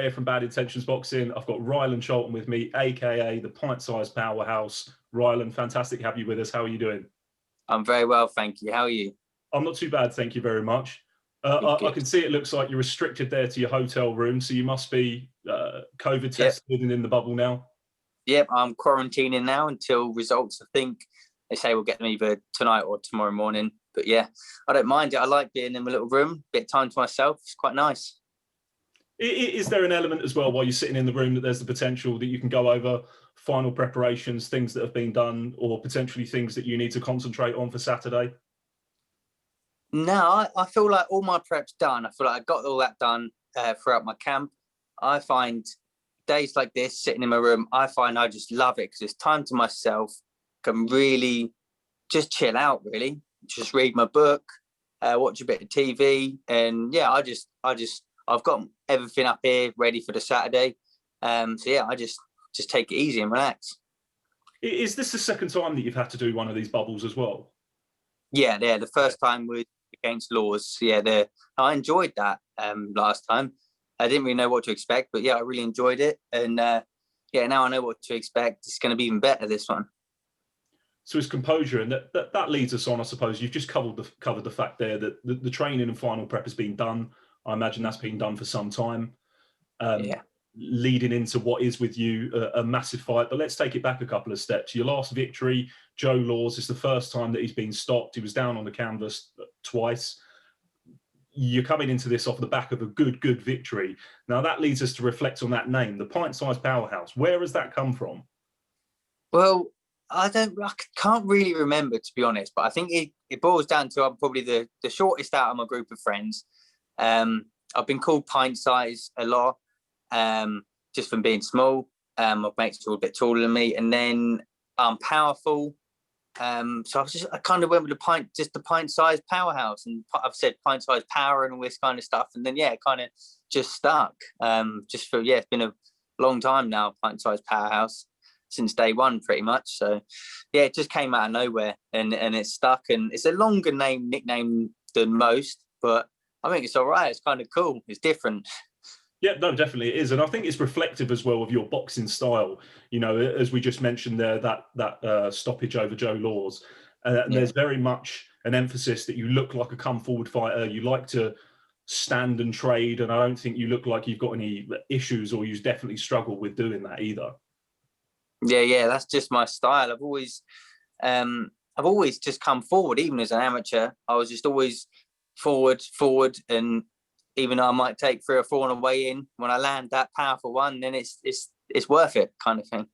here from Bad Intentions Boxing. I've got Rylan Charlton with me, aka the pint-sized powerhouse. Rylan, fantastic to have you with us. How are you doing? I'm very well, thank you. How are you? I'm not too bad, thank you very much. I can see it looks like you're restricted there to your hotel room, so you must be COVID tested and in the bubble now. Yep, I'm quarantining now until results. I think they say we'll get them either tonight or tomorrow morning. But yeah, I don't mind it. I like being in my little room, bit of time to myself. It's quite nice. Is there an element as well while you're sitting in the room that there's the potential that you can go over final preparations, things that have been done, or potentially things that you need to concentrate on for Saturday? No, I feel like all my prep's done. I feel like I got all that done throughout my camp. I find days like this, sitting in my room, I find I just love it because it's time to myself. Can really just chill out, really. Just read my book, watch a bit of TV, and yeah, I've got everything up here ready for the Saturday. So yeah, I just take it easy and relax. Is this the second time that you've had to do one of these bubbles as well? Yeah, the first time was against Laws. Yeah, I enjoyed that last time. I didn't really know what to expect, but yeah, I really enjoyed it. And yeah, now I know what to expect. It's going to be even better, this one. So it's composure, and that leads us on, I suppose. You've just covered the fact there that the training and final prep has been done. I imagine that's been done for some time. Leading into what is with you a massive fight. But let's take it back a couple of steps. Your last victory, Joe Laws, is the first time that he's been stopped. He was down on the canvas twice. You're coming into this off the back of a good victory. Now that leads us to reflect on that name, the pint-sized powerhouse. Where has that come from? Well, I can't really remember, to be honest, but I think it boils down to I'm probably the shortest out of my group of friends. I've been called pint size a lot, just from being small. My mates are a bit taller than me, and then I'm powerful. So I kind of went with the pint size powerhouse, and I've said pint size power and all this kind of stuff, and then yeah, it kind of just stuck. It's been a long time now, pint size powerhouse, since day one pretty much. So yeah, it just came out of nowhere and it stuck, and it's a longer nickname than most, but I think it's all right. It's kind of cool. It's different. Yeah, no, definitely it is. And I think it's reflective as well of your boxing style. You know, as we just mentioned there, that stoppage over Joe Laws. And there's very much an emphasis that you look like a come forward fighter. You like to stand and trade. And I don't think you look like you've got any issues, or you definitely struggle with doing that either. Yeah, that's just my style. I've always just come forward. Even as an amateur, I was just always forward, and even though I might take 3 or 4 on the way in, when I land that powerful one, then it's worth it, kind of thing.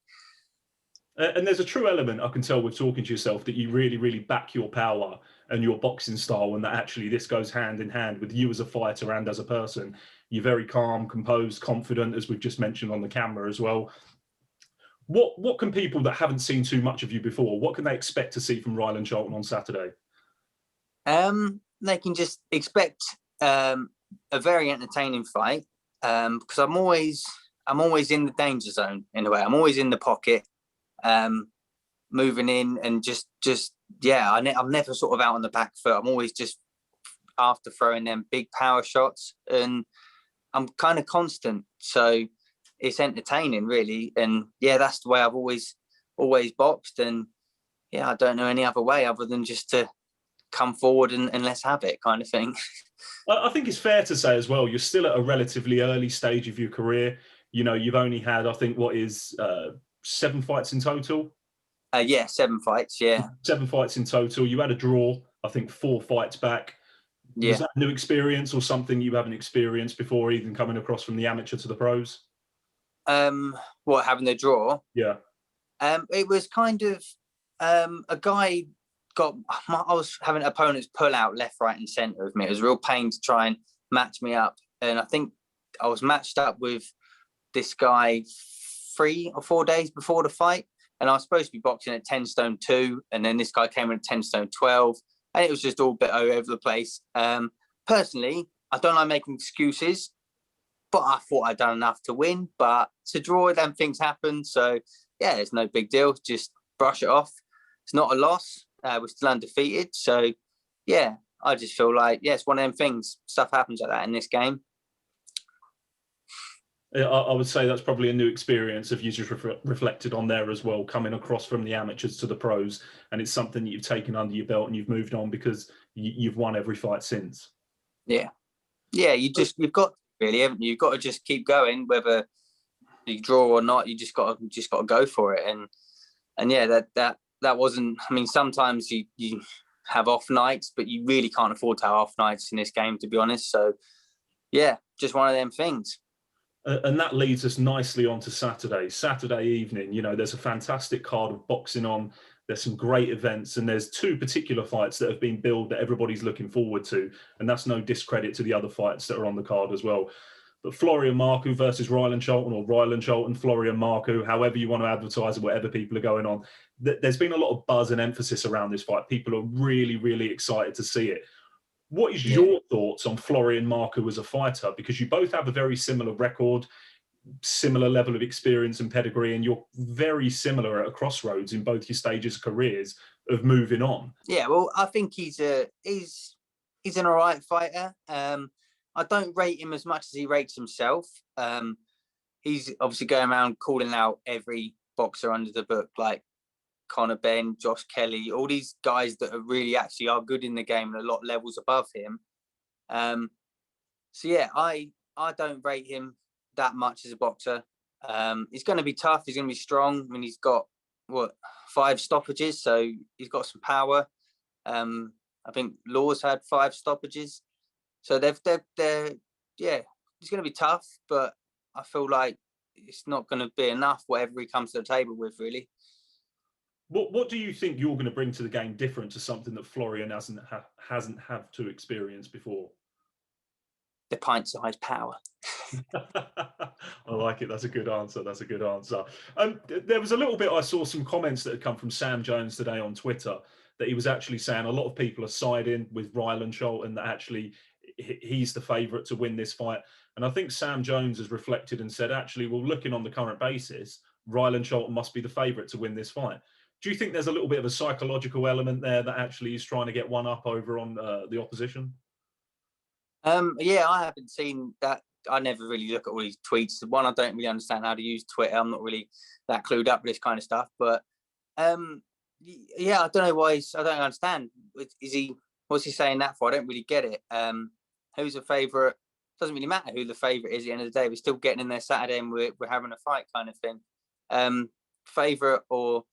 And there's a true element, I can tell with talking to yourself, that you really back your power and your boxing style, and that actually this goes hand in hand with you as a fighter and as a person. You're very calm, composed, confident, as we've just mentioned on the camera as well. What can people that haven't seen too much of you before, what can they expect to see from Rylan Charlton on Saturday? They can just expect a very entertaining fight, because I'm always in the danger zone in a way. I'm always in the pocket, moving in, and I'm never sort of out on the back foot. I'm always just after throwing them big power shots, and I'm kind of constant. So it's entertaining, really. And yeah, that's the way I've always boxed. And yeah, I don't know any other way other than just to come forward and let's have it, kind of thing. I think it's fair to say as well, you're still at a relatively early stage of your career. You know, you've only had, I think, 7 fights in total? 7 fights, yeah. 7 fights in total. You had a draw, I think, 4 fights back. Yeah. Was that a new experience or something you haven't experienced before, even coming across from the amateur to the pros? Having the draw? Yeah. It was kind of a guy I was having opponents pull out left, right, and centre of me. It was a real pain to try and match me up, and I think I was matched up with this guy 3 or 4 days before the fight, and I was supposed to be boxing at 10 stone 2, and then this guy came in at 10 stone 12, and it was just all a bit all over the place. Personally, I don't like making excuses, but I thought I'd done enough to win. But to draw, then things happen. So yeah, it's no big deal. Just brush it off. It's not a loss. We're still undefeated. So yeah, I just feel like, yeah, it's one of them things. Stuff happens like that in this game. I would say that's probably a new experience of you just reflected on there as well, coming across from the amateurs to the pros, and it's something that you've taken under your belt and you've moved on because you've won every fight since. Yeah, you've got to, really, haven't you? You've got to just keep going, whether you draw or not. You just got to go for it, and yeah, that wasn't. I mean, sometimes you have off nights, but you really can't afford to have off nights in this game, to be honest. So yeah, just one of them things. And that leads us nicely on to Saturday evening. You know, there's a fantastic card of boxing on. There's some great events, and there's two particular fights that have been billed that everybody's looking forward to. And that's no discredit to the other fights that are on the card as well. But Florian Marku versus Rylan Charlton, or Rylan Charlton, Florian Marku, however you want to advertise it, whatever people are going on. There's been a lot of buzz and emphasis around this fight. People are really, really excited to see it. What is your thoughts on Florian Marku as a fighter? Because you both have a very similar record, similar level of experience and pedigree, and you're very similar at a crossroads in both your stages of careers of moving on. Yeah, well, I think he's an all right fighter. I don't rate him as much as he rates himself. He's obviously going around calling out every boxer under the book, like Conor Benn, Josh Kelly, all these guys that are really actually are good in the game and a lot levels above him. So yeah, I don't rate him that much as a boxer. He's going to be tough. He's going to be strong. I mean, he's got 5 stoppages, so he's got some power. I think Law's had 5 stoppages, so they're he's going to be tough, but I feel like it's not going to be enough whatever he comes to the table with, really. What do you think you're going to bring to the game different to something that Florian hasn't had to experience before? The pint-sized power. I like it. That's a good answer. There was a little bit, I saw some comments that had come from Sam Jones today on Twitter that he was actually saying a lot of people are siding with Rylan Charlton, that actually he's the favourite to win this fight. And I think Sam Jones has reflected and said, actually, well, looking on the current basis, Rylan Charlton must be the favourite to win this fight. Do you think there's a little bit of a psychological element there that actually he's trying to get one up over on the opposition? Yeah, I haven't seen that. I never really look at all these tweets. One, I don't really understand how to use Twitter. I'm not really that clued up with this kind of stuff. But yeah, I don't know why. I don't understand. What's he saying that for? I don't really get it. Who's the favourite? Doesn't really matter who the favourite is at the end of the day. We're still getting in there Saturday and we're having a fight, kind of thing. Favourite or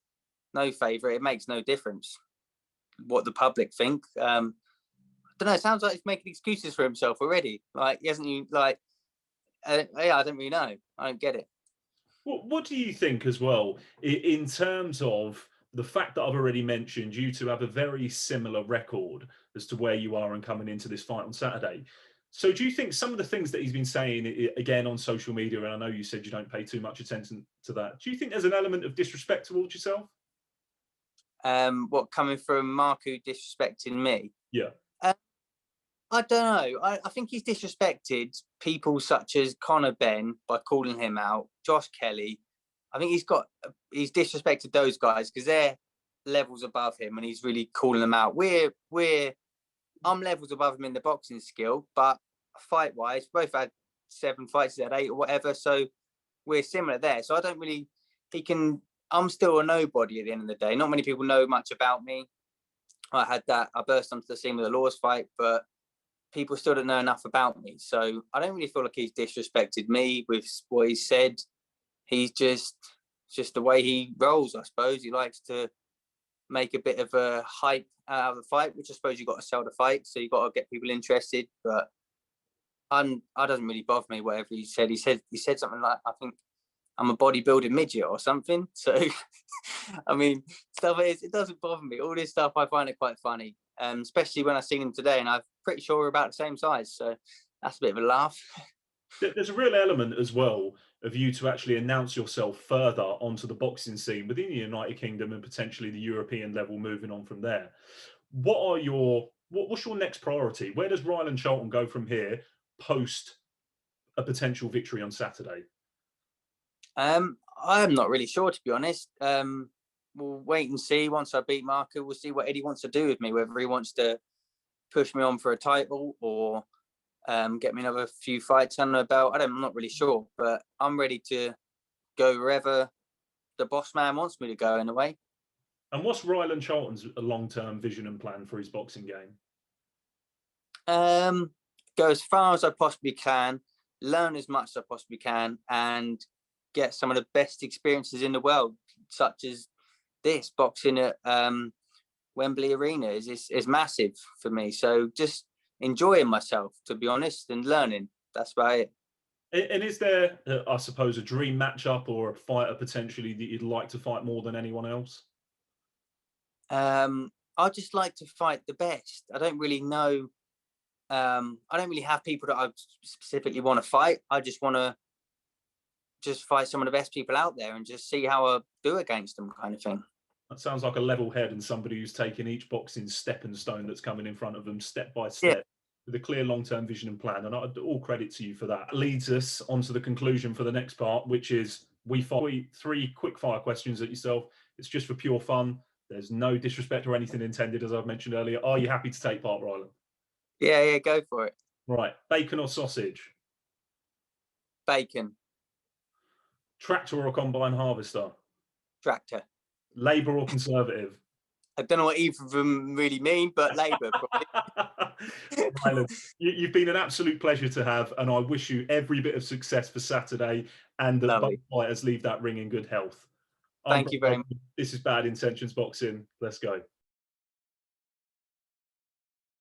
no favourite, it makes no difference what the public think. I don't know. It sounds like he's making excuses for himself already. Like, he hasn't, like, yeah, I don't really know. I don't get it. What do you think as well, in terms of the fact that I've already mentioned you two have a very similar record as to where you are and coming into this fight on Saturday? So do you think some of the things that he's been saying, again, on social media, and I know you said you don't pay too much attention to that, do you think there's an element of disrespect towards yourself? What, coming from Marku disrespecting me? Yeah. I don't know. I think he's disrespected people such as Conor Benn by calling him out, Josh Kelly. I think he's disrespected those guys because they're levels above him and he's really calling them out. I'm levels above him in the boxing skill, but fight-wise, we both had 7 fights, at 8 or whatever, so we're similar there. So I don't really, I'm still a nobody at the end of the day. Not many people know much about me. I burst onto the scene with a Laws fight, but people still don't know enough about me. So I don't really feel like he's disrespected me with what he said. He's just the way he rolls, I suppose. He likes to make a bit of a hype out of the fight, which I suppose you've got to sell the fight, so you've got to get people interested. But I doesn't really bother me whatever he said. He said something like, I think I'm a bodybuilding midget or something. So I mean, it doesn't bother me. All this stuff, I find it quite funny, especially when I seen him today, and I'm pretty sure we're about the same size. So that's a bit of a laugh. There's a real element as well of you to actually announce yourself further onto the boxing scene within the United Kingdom and potentially the European level moving on from there. What's your next priority? Where does Rylan Charlton go from here post a potential victory on Saturday? I'm not really sure, to be honest. We'll wait and see. Once I beat Marku, we'll see what Eddie wants to do with me, whether he wants to push me on for a title or get me another few fights under my belt. I'm not really sure, but I'm ready to go wherever the boss man wants me to go in a way. And what's Rylan Charlton's long-term vision and plan for his boxing game? Go as far as I possibly can, learn as much as I possibly can, and get some of the best experiences in the world, such as this boxing at Wembley Arena is massive for me. So just enjoying myself, to be honest, and learning. That's about it. And is there, I suppose, a dream matchup or a fighter potentially that you'd like to fight more than anyone else? I just like to fight the best. I don't really know. I don't really have people that I specifically want to fight. I just want to just fight some of the best people out there and just see how I do against them, kind of thing. That sounds like a level head and somebody who's taken each boxing stepping stone that's coming in front of them step by step with a clear long-term vision and plan. And all credit to you for that. Leads us on to the conclusion for the next part, which is we fight 3 quick fire questions at yourself. It's just for pure fun. There's no disrespect or anything intended, as I've mentioned earlier. Are you happy to take part, Rylan? Yeah, go for it. Right. Bacon or sausage? Bacon. Tractor or combine harvester? Tractor. Labour or Conservative? I don't know what either of them really mean, but Labour probably. Rylan, you've been an absolute pleasure to have, and I wish you every bit of success for Saturday and that both fighters leave that ring in good health. Thank you very much. This is Bad Intentions Boxing. Let's go.